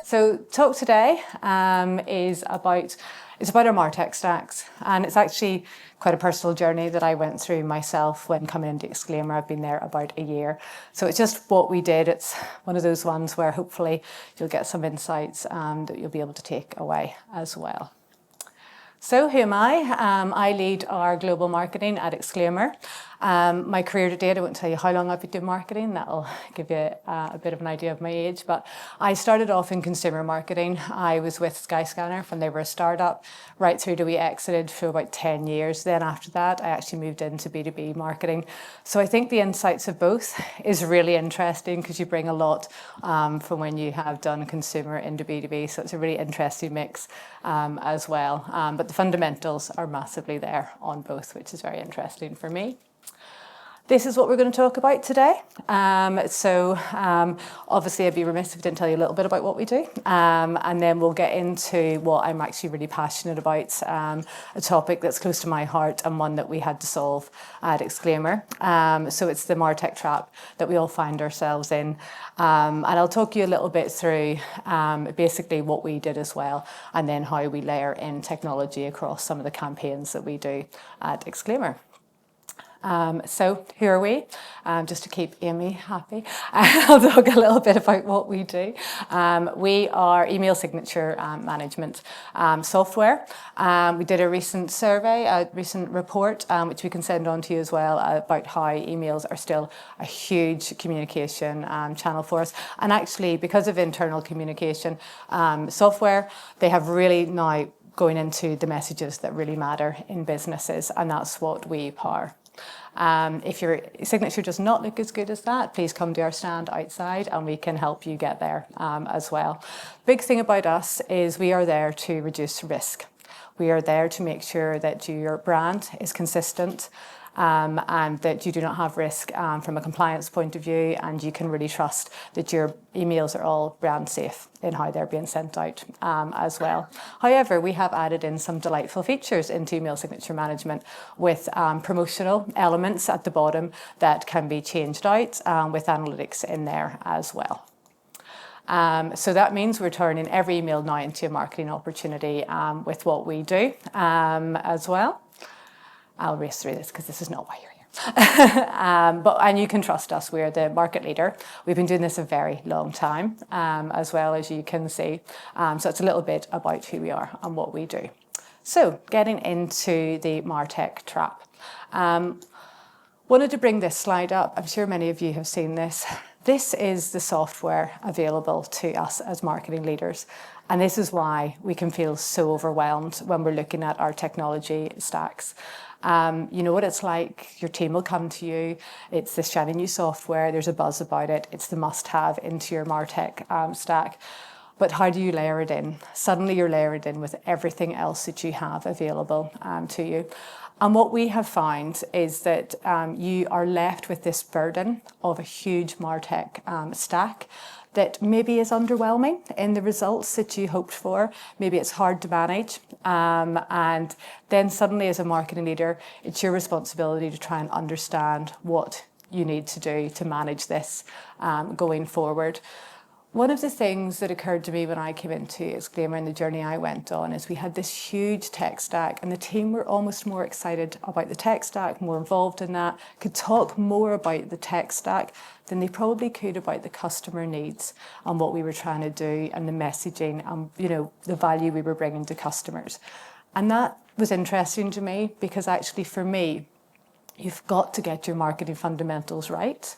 So talk today is about our Martech stacks, and it's actually quite a personal journey that I went through myself when coming into Exclaimer. I've been there about a year, so it's just what we did. It's one of those ones where hopefully you'll get some insights that you'll be able to take away as well. So who am I? I lead our global marketing at Exclaimer. My career to date, I won't tell you how long I've been doing marketing. That'll give you a bit of an idea of my age. But I started off in consumer marketing. I was with Skyscanner when they were a startup, right through to we exited for about 10 years. Then after that, I actually moved into B2B marketing. So I think the insights of both is really interesting because you bring a lot from when you have done consumer into B2B. So it's a really interesting mix as well. But the fundamentals are massively there on both, which is very interesting for me. This is what we're going to talk about today. Obviously I'd be remiss if I didn't tell you a little bit about what we do. And then we'll get into what I'm actually really passionate about, a topic that's close to my heart and one that we had to solve at Exclaimer. So it's the Martech trap that we all find ourselves in. And I'll talk you a little bit through basically what we did as well, and then how we layer in technology across some of the campaigns that we do at Exclaimer. So who are we? Just to keep Amy happy, I'll talk a little bit about what we do. We are email signature management software. We did a recent survey, a recent report, which we can send on to you as well, about how emails are still a huge communication channel for us. And actually, because of internal communication software, they have really now going into the messages that really matter in businesses, and that's what we power. If your signature does not look as good as that, please come to our stand outside and we can help you get there as well. Big thing about us is we are there to reduce risk. We are there to make sure that your brand is consistent and that you do not have risk from a compliance point of view, and you can really trust that your emails are all brand safe in how they're being sent out as well. However, we have added in some delightful features into email signature management with promotional elements at the bottom that can be changed out with analytics in there as well. So that means we're turning every email now into a marketing opportunity with what we do as well. I'll race through this because this is not why you're here. And you can trust us. We're the market leader. We've been doing this a very long time, as well as you can see. So it's a little bit about who we are and what we do. So getting into the Martech trap. Wanted to bring this slide up. I'm sure many of you have seen this. This is the software available to us as marketing leaders. And this is why we can feel so overwhelmed when we're looking at our technology stacks. You know what it's like. Your team will come to you. It's this shiny new software. There's a buzz about it. It's the must-have into your Martech stack. But how do you layer it in? Suddenly you're layered in with everything else that you have available to you. And what we have found is that you are left with this burden of a huge Martech stack that maybe is underwhelming in the results that you hoped for. Maybe it's hard to manage. And then suddenly as a marketing leader, it's your responsibility to try and understand what you need to do to manage this going forward. One of the things that occurred to me when I came into Exclaimer and the journey I went on is we had this huge tech stack, and the team were almost more excited about the tech stack, more involved in that, could talk more about the tech stack than they probably could about the customer needs and what we were trying to do and the messaging and, you know, the value we were bringing to customers. And that was interesting to me because actually for me, you've got to get your marketing fundamentals right.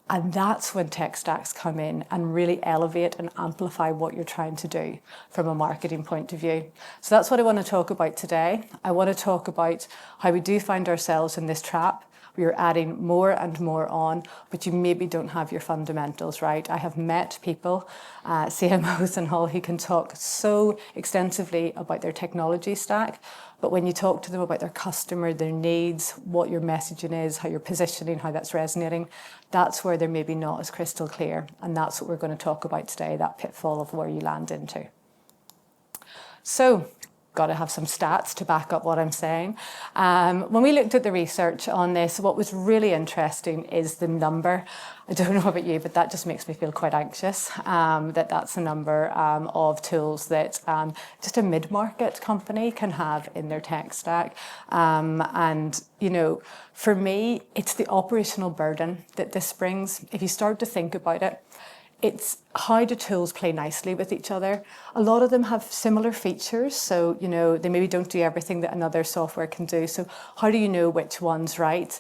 And that's when tech stacks come in and really elevate and amplify what you're trying to do from a marketing point of view. So that's what I want to talk about today. I want to talk about how we do find ourselves in this trap. We are adding more and more on, but you maybe don't have your fundamentals right. I have met people, CMOs and all, who can talk so extensively about their technology stack, but when you talk to them about their customer, their needs, what your messaging is, how you're positioning, how that's resonating, that's where they're maybe not as crystal clear. And that's what we're going to talk about today, that pitfall of where you land into. So got to have some stats to back up what I'm saying. When we looked at the research on this, what was really interesting is the number. I don't know about you, but that just makes me feel quite anxious, that's the number of tools that just a mid-market company can have in their tech stack. And, you know, for me, it's the operational burden that this brings. If you start to think about it, it's how do tools play nicely with each other. A lot of them have similar features, so you know they maybe don't do everything that another software can do. So how do you know which one's right?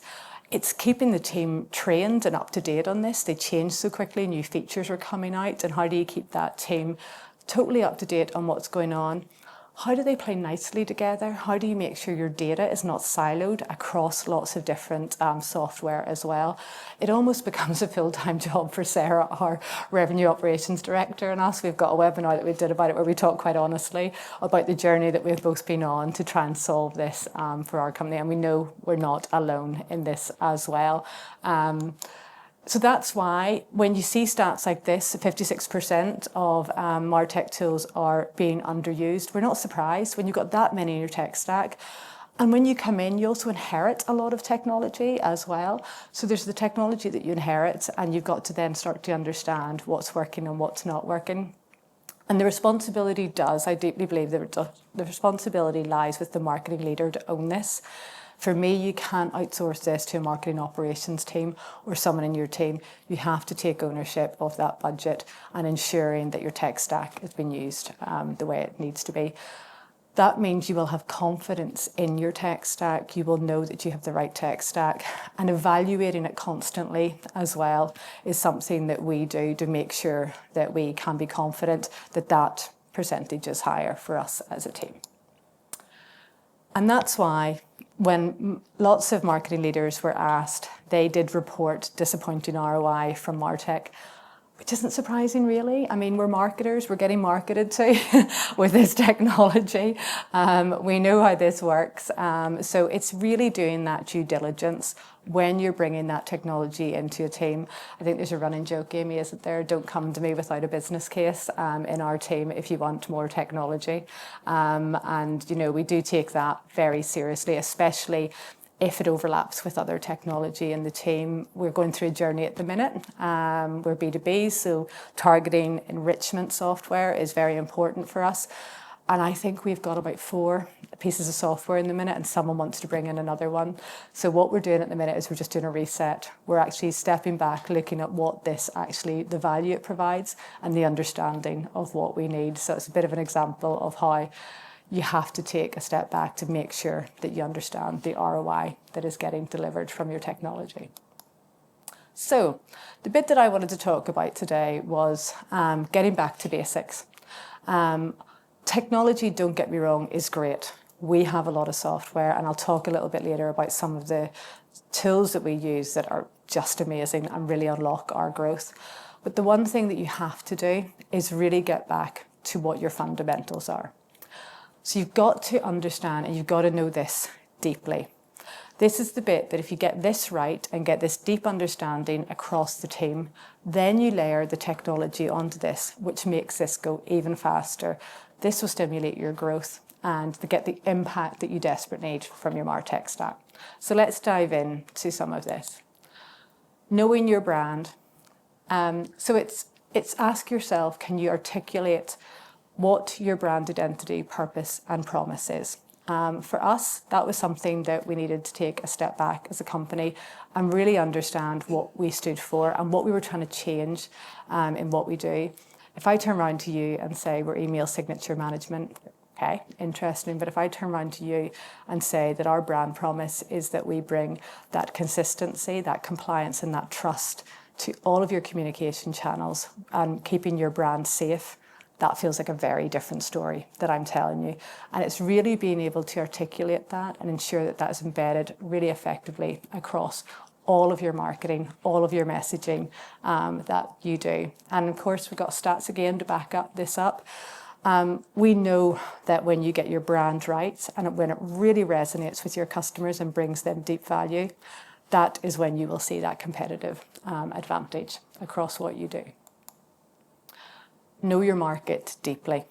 It's keeping the team trained and up to date on this. They change so quickly, new features are coming out, and how do you keep that team totally up to date on what's going on? How do they play nicely together? How do you make sure your data is not siloed across lots of different software as well? It almost becomes a full-time job for Sarah, our revenue operations director, and us. We've got a webinar that we did about it where we talk quite honestly about the journey that we've both been on to try and solve this for our company. And we know we're not alone in this as well. So that's why when you see stats like this, 56% of Martech tools are being underused. We're not surprised when you've got that many in your tech stack. And when you come in, you also inherit a lot of technology as well. So there's the technology that you inherit, and you've got to then start to understand what's working and what's not working. And the responsibility does, I deeply believe the responsibility lies with the marketing leader to own this. For me, you can't outsource this to a marketing operations team or someone in your team. You have to take ownership of that budget and ensuring that your tech stack is being used the way it needs to be. That means you will have confidence in your tech stack. You will know that you have the right tech stack, and evaluating it constantly as well is something that we do to make sure that we can be confident that that percentage is higher for us as a team. And that's why when lots of marketing leaders were asked, they did report disappointing ROI from Martech, which isn't surprising, really. I mean, we're marketers, we're getting marketed to with this technology. We know how this works. So it's really doing that due diligence when you're bringing that technology into a team. I think there's a running joke, Amy, isn't there? Don't come to me without a business case in our team if you want more technology. And, you know, we do take that very seriously, especially if it overlaps with other technology in the team. We're going through a journey at the minute. We're B2B, so targeting enrichment software is very important for us. And I think we've got about 4 pieces of software in the minute, and someone wants to bring in another one. So what we're doing at the minute is we're just doing a reset. We're actually stepping back, looking at what this actually, the value it provides, and the understanding of what we need. So it's a bit of an example of how you have to take a step back to make sure that you understand the ROI that is getting delivered from your technology. So the bit that I wanted to talk about today was getting back to basics. Technology, don't get me wrong, is great. We have a lot of software, and I'll talk a little bit later about some of the tools that we use that are just amazing and really unlock our growth. But the one thing that you have to do is really get back to what your fundamentals are. So you've got to understand, and you've got to know this deeply. This is the bit that if you get this right and get this deep understanding across the team, then you layer the technology onto this, which makes this go even faster. This will stimulate your growth and to get the impact that you desperately need from your Martech stack. So let's dive into some of this. Knowing your brand. So it's ask yourself, can you articulate what your brand identity, purpose, and promise is? For us, that was something that we needed to take a step back as a company and really understand what we stood for and what we were trying to change in what we do. If I turn around to you and say we're email signature management, okay, interesting, but if I turn around to you and say that our brand promise is that we bring that consistency, that compliance, and that trust to all of your communication channels and keeping your brand safe, that feels like a very different story that I'm telling you. And it's really being able to articulate that and ensure that that is embedded really effectively across all of your marketing, all of your messaging that you do. And of course, we've got stats again to back up this up. We know that when you get your brand right and when it really resonates with your customers and brings them deep value, that is when you will see that competitive advantage across what you do. Know your market deeply.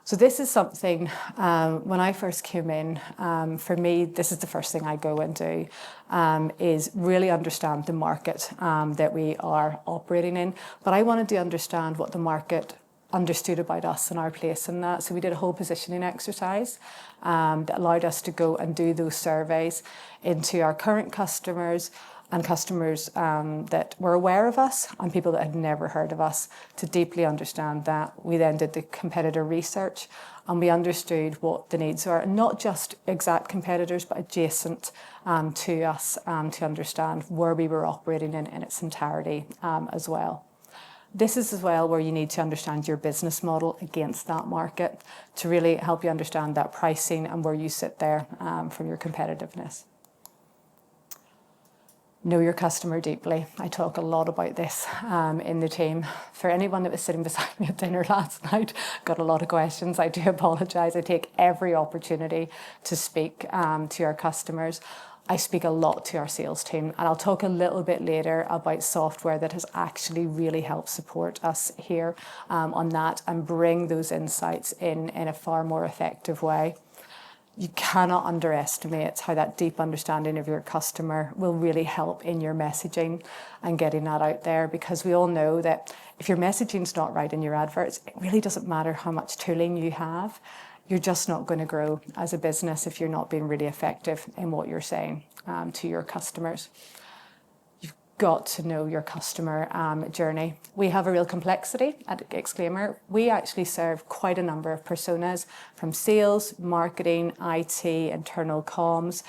So this is something, when I first came in, for me, this is the first thing I go and do, is really understand the market that we are operating in. But I wanted to understand what the market understood about us and our place in that. So we did a whole positioning exercise that allowed us to go and do those surveys into our current customers and customers that were aware of us and people that had never heard of us, to deeply understand that. We then did the competitor research and we understood what the needs are, and not just exact competitors, but adjacent to us, to understand where we were operating in its entirety as well. This is as well where you need to understand your business model against that market to really help you understand that pricing and where you sit there from your competitiveness. Know your customer deeply. I talk a lot about this in the team. For anyone that was sitting beside me at dinner last night, got a lot of questions. I do apologise. I take every opportunity to speak to our customers. I speak a lot to our sales team, and I'll talk a little bit later about software that has actually really helped support us here on that and bring those insights in a far more effective way. You cannot underestimate how that deep understanding of your customer will really help in your messaging and getting that out there, because we all know that if your messaging's not right in your adverts, it really doesn't matter how much tooling you have. You're just not going to grow as a business if you're not being really effective in what you're saying to your customers. Got to know your customer journey. We have a real complexity at Exclaimer. We actually serve quite a number of personas, from sales, marketing, IT, internal comms.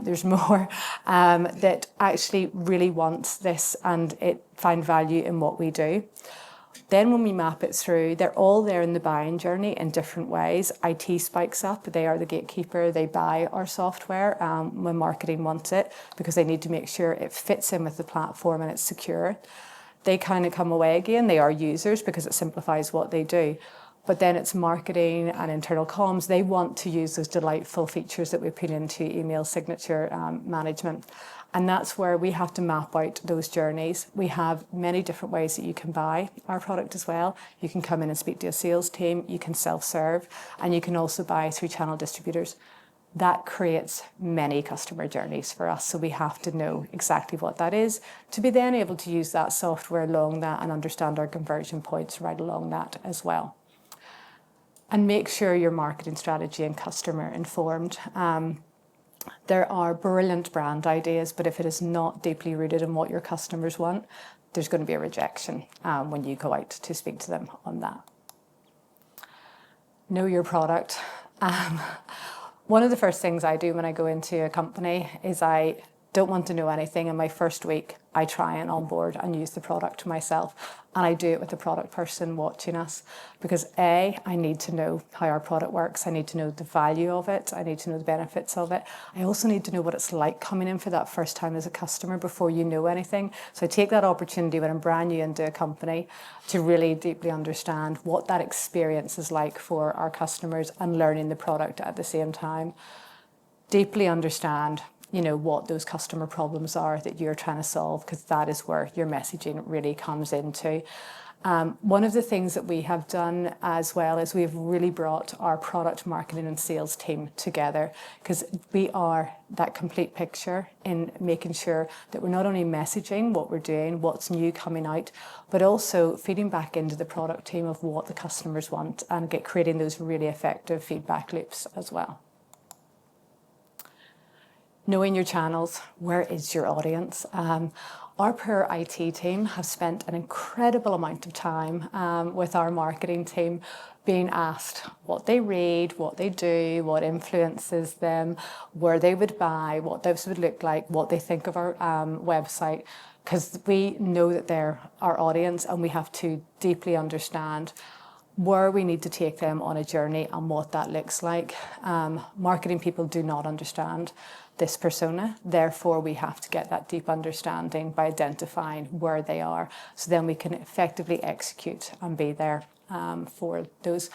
There's more that actually really want this and find value in what we do. Then when we map it through, they're all there in the buying journey in different ways. IT spikes up. They are the gatekeeper. They buy our software when marketing wants it, because they need to make sure it fits in with the platform and it's secure. They kind of come away again. They are users because it simplifies what they do. But then it's marketing and internal comms. They want to use those delightful features that we put into email signature management. And that's where we have to map out those journeys. We have many different ways that you can buy our product as well. You can come in and speak to a sales team, you can self-serve, and you can also buy through channel distributors. That creates many customer journeys for us. So we have to know exactly what that is to be then able to use that software along that and understand our conversion points right along that as well. And make sure your marketing strategy and customer informed. There are brilliant brand ideas, but if it is not deeply rooted in what your customers want, there's going to be a rejection when you go out to speak to them on that. Know your product. One of the first things I do when I go into a company is I don't want to know anything. In my first week, I try and onboard and use the product myself. And I do it with the product person watching us, because I need to know how our product works. I need to know the value of it. I need to know the benefits of it. I also need to know what it's like coming in for that first time as a customer before you know anything. So I take that opportunity when I'm brand new into a company to really deeply understand what that experience is like for our customers and learning the product at the same time. Deeply understand what those customer problems are that you're trying to solve, because that is where your messaging really comes into. One of the things that we have done as well is we've really brought our product marketing and sales team together, because we are that complete picture in making sure that we're not only messaging what we're doing, what's new coming out, but also feeding back into the product team of what the customers want and creating those really effective feedback loops as well. Knowing your channels. Where is your audience? Our poor IT team have spent an incredible amount of time with our marketing team being asked what they read, what they do, what influences them, where they would buy, what those would look like, what they think of our website, because we know that they're our audience and we have to deeply understand where we need to take them on a journey and what that looks like. Marketing people do not understand this persona. Therefore, we have to get that deep understanding by identifying where they are, so then we can effectively execute and be there for those,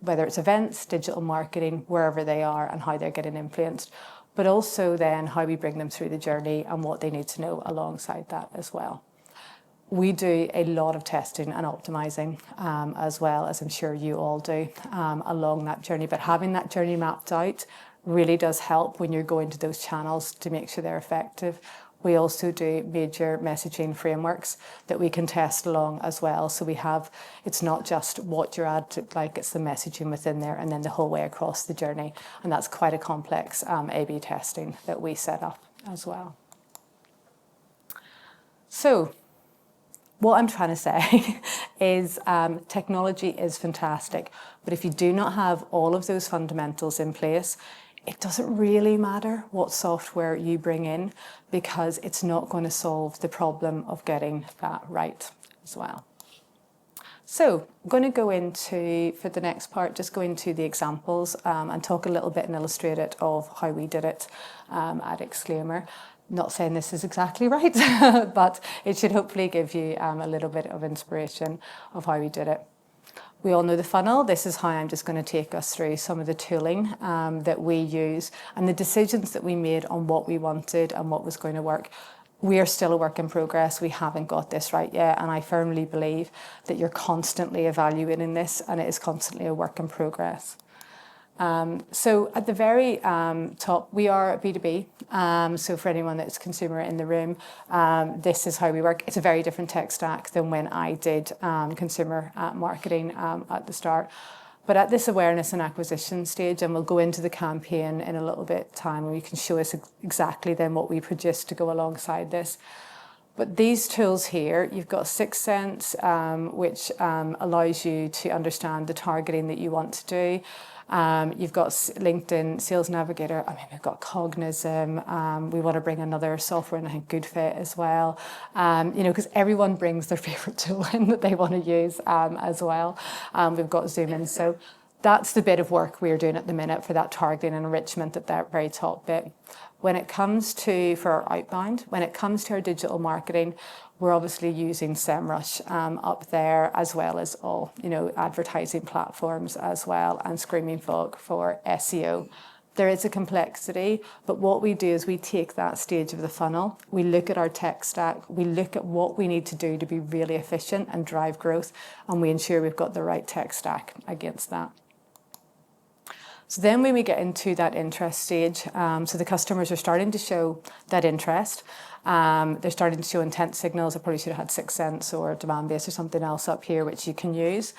whether it's events, digital marketing, wherever they are and how they're getting influenced, but also then how we bring them through the journey and what they need to know alongside that as well. we do a lot of testing and optimizing as well, as I'm sure you all do, along that journey. But having that journey mapped out really does help when you're going to those channels to make sure they're effective. We also do major messaging frameworks that we can test along as well. So it's not just what your ad looked like, it's the messaging within there and then the whole way across the journey. And that's quite a complex A/B testing that we set up as well. So what I'm trying to say is technology is fantastic, but if you do not have all of those fundamentals in place, it doesn't really matter what software you bring in, because it's not going to solve the problem of getting that right as well. So I'm going to go into, for the next part, just go into the examples and talk a little bit and illustrate it of how we did it at Exclaimer. Not saying this is exactly right, but it should hopefully give you a little bit of inspiration of how we did it. We all know the funnel. This is how I'm just going to take us through some of the tooling that we use and the decisions that we made on what we wanted and what was going to work. We are still a work in progress. We haven't got this right yet. And I firmly believe that you're constantly evaluating this and it is constantly a work in progress. So at the very top, we are B2B. So for anyone that's consumer in the room, this is how we work. It's a very different tech stack than when I did consumer marketing at the start. But at this awareness and acquisition stage, and we'll go into the campaign in a little bit time, where you can show us exactly then what we produced to go alongside this. But these tools here, you've got 6 Sense, which allows you to understand the targeting that you want to do. You've got LinkedIn Sales Navigator. I mean, we've got Cognism. We want to bring another software, and I think GoodFit as well. Because everyone brings their favorite tool in that they want to use as well. We've got Zoom in. So that's the bit of work we're doing at the minute for that targeting and enrichment at that very top bit. When it comes to, for our outbound, when it comes to our digital marketing, we're obviously using SEMrush up there, as well as all, advertising platforms as well, and Screaming Frog for SEO. There is a complexity, but what we do is we take that stage of the funnel, we look at our tech stack, we look at what we need to do to be really efficient and drive growth, and we ensure we've got the right tech stack against that. So then when we get into that interest stage, so the customers are starting to show that interest. They're starting to show intent signals. I probably should have had 6 Sense or demand base or something else up here, which you can use.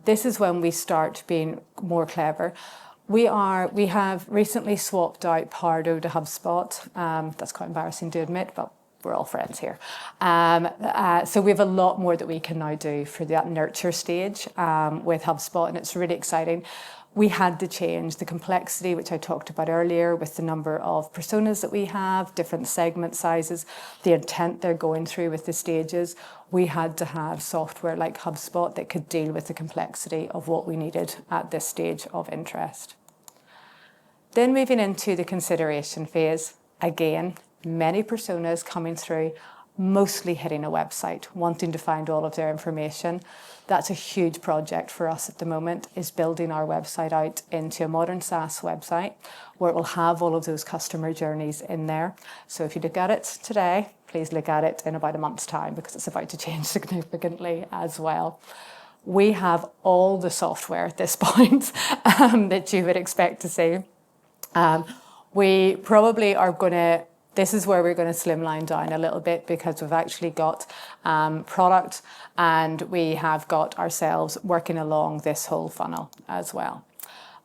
This is when we start being more clever. We have recently swapped out Pardo to HubSpot. That's quite embarrassing to admit, but we're all friends here. So we have a lot more that we can now do for that nurture stage with HubSpot, and it's really exciting. We had to change the complexity, which I talked about earlier, with the number of personas that we have, different segment sizes, the intent they're going through with the stages. We had to have software like HubSpot that could deal with the complexity of what we needed at this stage of interest. Then moving into the consideration phase, again, many personas coming through, mostly hitting a website, wanting to find all of their information. That's a huge project for us at the moment, is building our website out into a modern SaaS website where it will have all of those customer journeys in there. So if you look at it today, please look at it in about a month's time, because it's about to change significantly as well. We have all the software at this point that you would expect to see. We probably are going to, this is where we're going to slimline down a little bit, because we've actually got product and we have got ourselves working along this whole funnel as well.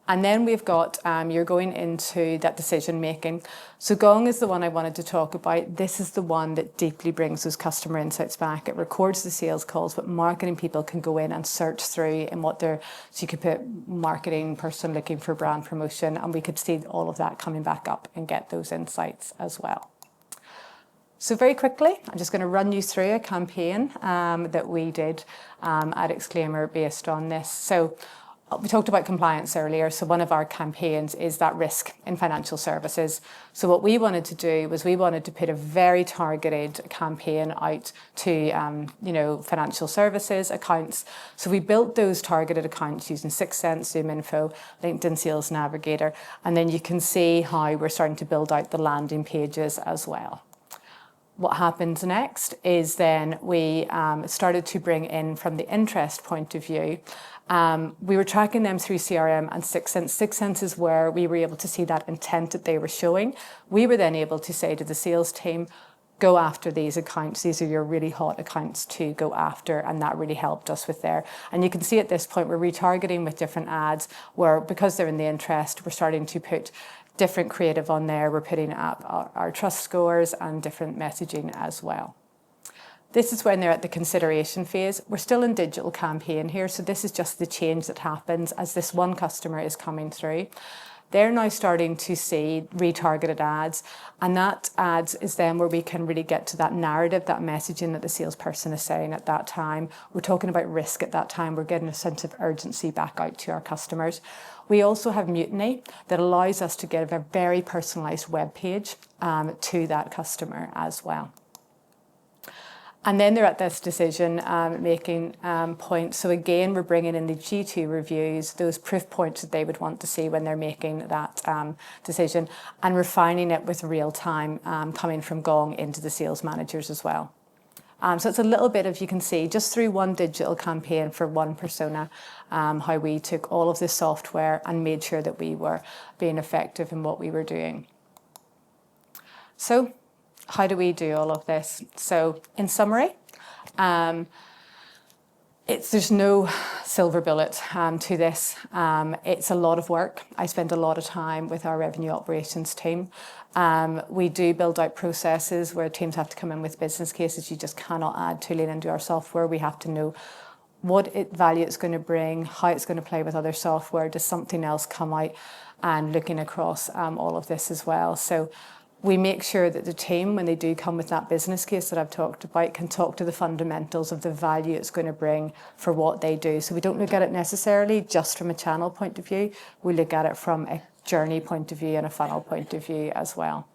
And then we've got, you're going into that decision making. So Gong is the one I wanted to talk about. This is the one that deeply brings those customer insights back. It records the sales calls, but marketing people can go in and search through in what they're, so you could put marketing person looking for brand promotion, and we could see all of that coming back up and get those insights as well. So very quickly, I'm just going to run you through a campaign that we did at Exclaimer based on this. So we talked about compliance earlier. So one of our campaigns is that risk in financial services. So what we wanted to do was we wanted to put a very targeted campaign out to, financial services accounts. So we built those targeted accounts using 6 Sense, Zoom Info, LinkedIn Sales Navigator, and then you can see how we're starting to build out the landing pages as well. what happens next is then we started to bring in from the interest point of view. We were tracking them through CRM and Sixth Sense. Sixth Sense is where we were able to see that intent that they were showing. We were then able to say to the sales team, go after these accounts. These are your really hot accounts to go after, and that really helped us with there. And you can see at this point we're retargeting with different ads where, because they're in the interest, we're starting to put different creative on there. We're putting up our trust scores and different messaging as well. This is when they're at the consideration phase. We're still in digital campaign here, so this is just the change that happens as this one customer is coming through. They're now starting to see retargeted ads, and that ads is then where we can really get to that narrative, that messaging that the salesperson is saying at that time. We're talking about risk at that time. We're getting a sense of urgency back out to our customers. We also have Mutiny that allows us to give a very personalised web page to that customer as well. And then they're at this decision making point. So again, we're bringing in the G2 reviews, those proof points that they would want to see when they're making that decision, and refining it with real time coming from Gong into the sales managers as well. So it's a little bit of, you can see, just through one digital campaign for one persona, how we took all of this software and made sure that we were being effective in what we were doing. So how do we do all of this? So in summary, there's no silver bullet to this. It's a lot of work. I spend a lot of time with our revenue operations team. We do build out processes where teams have to come in with business cases. You just cannot add tooling into our software. We have to know what value it's going to bring, how it's going to play with other software. Does something else come out? And looking across all of this as well. So we make sure that the team, when they do come with that business case that I've talked about, can talk to the fundamentals of the value it's going to bring for what they do. So we don't look at it necessarily just from a channel point of view. We look at it from a journey point of view and a funnel point of view as well.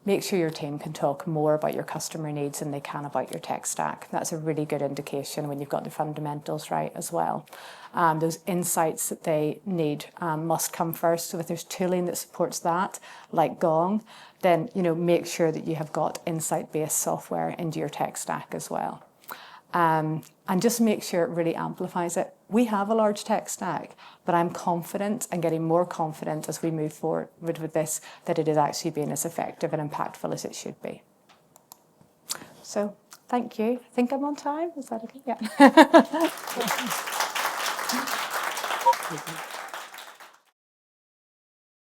Make sure your team can talk more about your customer needs than they can about your tech stack. That's a really good indication when you've got the fundamentals right as well. Those insights that they need must come first. So if there's tooling that supports that, like Gong, then make sure that you have got insight-based software into your tech stack as well. And just make sure it really amplifies it. We have a large tech stack, but I'm confident and getting more confident as we move forward with this that it is actually being as effective and impactful as it should be. So thank you. I think I'm on time. Is that okay? Yeah.